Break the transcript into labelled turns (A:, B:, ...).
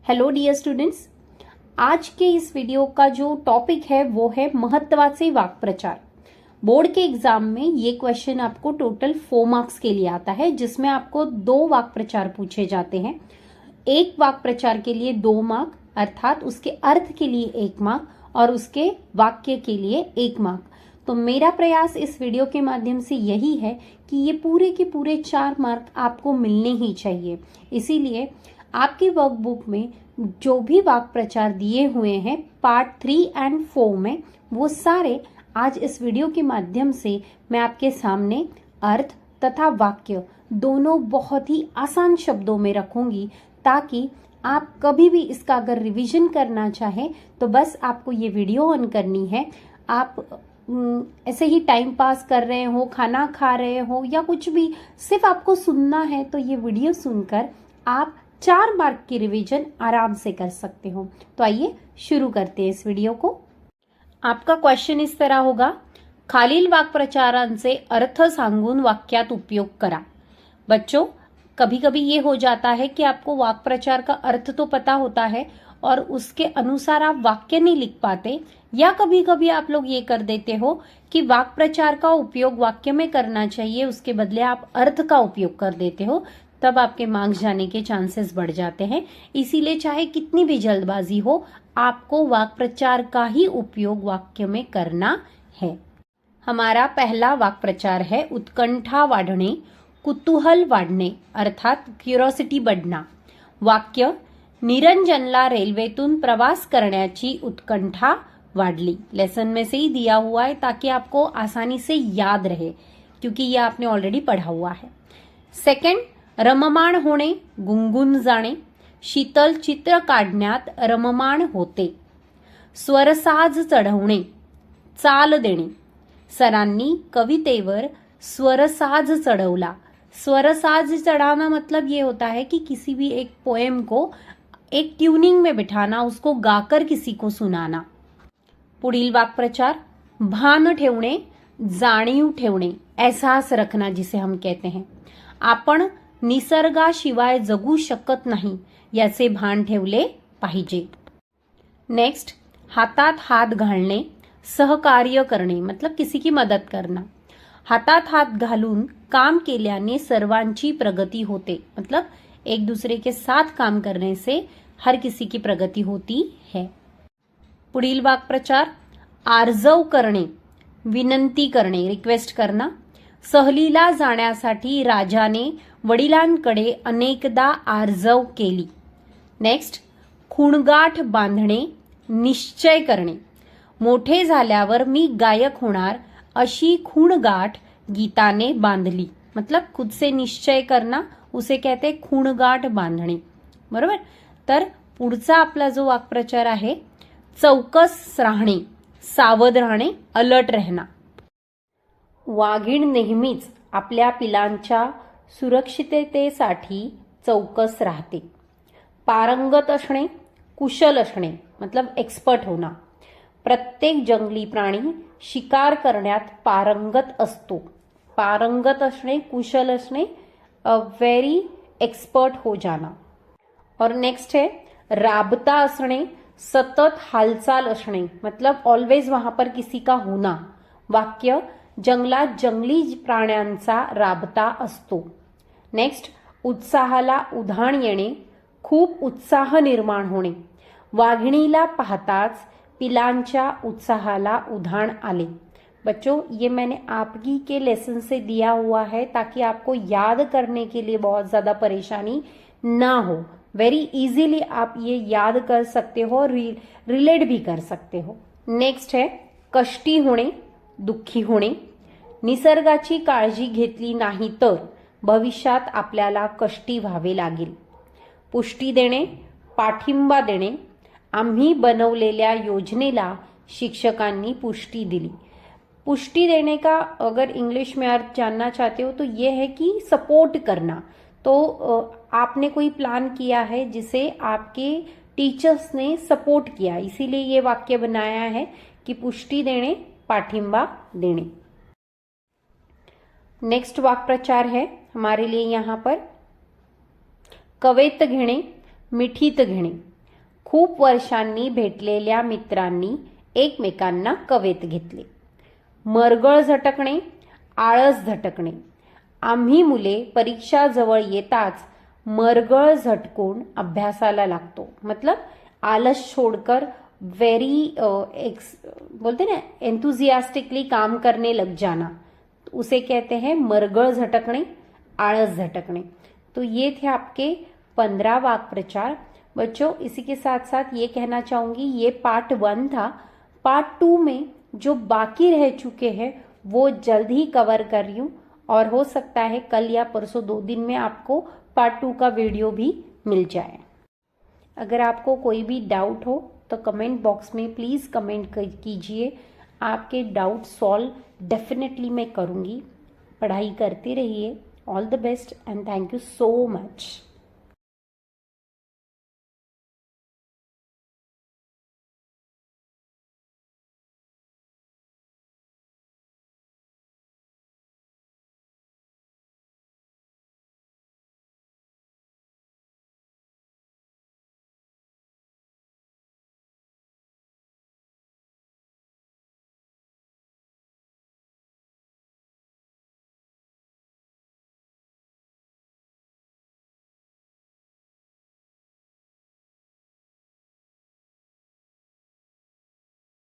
A: Hello Deere students, आज के इस video का जो टॉपिक है वो है महत्वाचे वाक्प्रचार। बोर्ड के एग्जाम में ये क्वेश्चन आपको टोटल 4 मार्क्स के लिए आता है, जिसमें आपको 2 वाक्प्रचार पूछे जाते हैं। एक वाक्प्रचार के लिए 2 मार्क, अर्थात उसके अर्थ के लिए 1 मार्क और उसके वाक्य के लिए 1 मार्क। तो मेरा प्रयास इस वीडियो के माध्यम से यही है कि ये पूरे के पूरे 4 मार्क आपको मिलने ही चाहिए। इसीलिए आपकी वर्कबुक में जो भी वाक्प्रचार दिए हुए हैं पार्ट 3 एंड 4 में, वो सारे आज इस वीडियो के माध्यम से मैं आपके सामने अर्थ तथा वाक्य दोनों बहुत ही आसान शब्दों में रखूंगी, ताकि आप कभी भी इसका अगर रिवीजन करना चाहें तो बस आपको ये वीडियो ऑन करनी है। आप ऐसे ही टाइम पास कर रहे हो, खाना खा रहे हो या कुछ भी, सिर्फ आपको सुनना है, तो ये वीडियो सुनकर आप 4 मार्क की रिवीजन आराम से कर सकते हो। तो आइए शुरू करते हैं इस वीडियो को। आपका क्वेश्चन इस तरह होगा, खालील वाक्प्रचारांचे अर्थ सांगून वाक्यात उपयोग करा। बच्चों, कभी कभी ये हो जाता है कि आपको वाक्प्रचार का अर्थ तो पता होता है और उसके अनुसार आप वाक्य नहीं लिख पाते, या कभी कभी आप लोग ये कर देते हो कि वाक्प्रचार का उपयोग वाक्य में करना चाहिए, उसके बदले आप अर्थ का उपयोग कर देते हो, तब आपके मार्क्स जाने के चांसेस बढ़ जाते हैं। इसीलिए चाहे कितनी भी जल्दबाजी हो, आपको वाक्प्रचार का ही उपयोग वाक्य में करना है। हमारा पहला वाक्प्रचार है उत्कंठा वाढणे, कुतूहल वाढणे, अर्थात क्युरियोसिटी बढ़ना। वाक्य, निरंजनला रेल्वेतून प्रवास करण्याची उत्कंठा वाढली। लेसन में से ही दिया हुआ है ताकि आपको आसानी से याद रहे, क्योंकि ये आपने ऑलरेडी पढ़ा हुआ है। सेकंड, रममाण होणे, गुंगून जाणे, शीतल चित्र काढण्यात रममाण होते। स्वरसाज चढवणे, चाल देणे, सरांनी कवितेवर स्वरसाज चढ़वला। स्वरसाज चढ़ाना मतलब ये होता है कि किसी भी एक पोएम को एक ट्यूनिंग में बिठाना, उसको गाकर किसी को सुनाना। पुढील वाक्प्रचार, भान ठेवणे, जाणीव ठेवणे, एहसास रखना जिसे हम कहते हैं। आपण निसर्गाशिवाय जगू शकत नाही याचे भान ठेवले पाहिजे। नेक्स्ट, हातात हात घालणे, सहकार्य करणे, मतलब किसी की मदद करना। हातात हात घालून काम केल्याने सर्वांची प्रगति होते, मतलब एक दूसरे के साथ काम करने से हर किसी की प्रगति होती है। पुढील वाक्प्रचार, आर्जव करणे, विनंती करणे, रिक्वेस्ट करना। सहलीला जाण्यासाठी राजाने वडिलांकडे अनेकदा आर्जव केली। नेक्स्ट, खुणगाठ बांधणे, निश्चय करणे, मोठे झाल्यावर मी गायक होणार अशी खुणगाठ गीताने बांधली, मतलब खुद से निश्चय करना, उसे कहते खुणगाठ बांधणे, बरोबर। तर पुढचा आपला जो वाक्प्रचार आहे, चौकस राहणे, सावध राहणे, अलर्ट रहना। वाघीण नेहमीच आपल्या पिलांच्या सुरक्षिततेसाठी चौकस राहते। पारंगत असणे, कुशल असणे, मतलब एक्सपर्ट होना। प्रत्येक जंगली प्राणी शिकार करण्यात पारंगत असतो। पारंगत असणे, कुशल असणे, वेरी एक्सपर्ट हो जाना। और नेक्स्ट है राबता असणे, सतत हालचाल असणे, मतलब ऑलवेज वहां पर किसी का होना। वाक्य, जंगलात जंगली प्राण्यांचा राबता असतो। नेक्स्ट, उत्साहाला उधाण येणे, खूप उत्साह निर्माण होणे। वाघिणीला पाहताच पिलांच्या उत्साहाला उधाण आले। बच्चों, ये मैंने आपकी के लेसन से दिया हुआ है ताकि आपको याद करने के लिए बहुत ज्यादा परेशानी ना हो। वेरी इजीली आप ये याद कर सकते हो, रिलेट भी कर सकते हो। नेक्स्ट है कष्टी होणे, दुःखी होणे। निसर्गाची काळजी घेतली नाही तर भविष्यात आपल्याला कष्टी व्हावे लागेल। पुष्टी देणे, पाठिंबा देणे, आम्ही बनवलेल्या योजनेला शिक्षकांनी पुष्टी दिली। पुष्टि देने का अगर इंग्लिश में अर्थ जानना चाहते हो तो ये है कि सपोर्ट करना। तो आपने कोई प्लान किया है जिसे आपके टीचर्स ने सपोर्ट किया, इसीलिए ये वाक्य बनाया है कि पुष्टि देणे, पाठिंबा देणे। नेक्स्ट वाक्प्रचार है हमारे लिए यहाँ पर, कवेत घेणे, मिठीत घेणे, खूप वर्षांनी भेटलेल्या मित्रांनी एकमेकांना कवेत घेतले. मरगळ झटकणे, आळस झटकणे. आम्ही मुले परीक्षा जवळ येताच मरगळ झटकून अभ्यासाला लागतो. मतलब आलस छोड़कर वेरी बोलते ना एंथुजियास्टिकली काम करने लग जाना, उसे कहते हैं मरगळ झटकणे, आळस झटकणे. तो ये थे आपके 15 वाक्य प्रचार. बच्चों इसी के साथ साथ ये कहना चाहूंगी ये पार्ट 1 था. पार्ट 2 में जो बाकी रह चुके हैं वो जल्द ही कवर कर रही हूँ और हो सकता है कल या परसों 2 दिन में आपको पार्ट 2 का वीडियो भी मिल जाए. अगर आपको कोई भी डाउट हो तो कमेंट बॉक्स में प्लीज़ कमेंट कीजिए. आपके डाउट सॉल्व डेफिनेटली मैं करूँगी. पढ़ाई करते रहिए. All the best end thank you so much.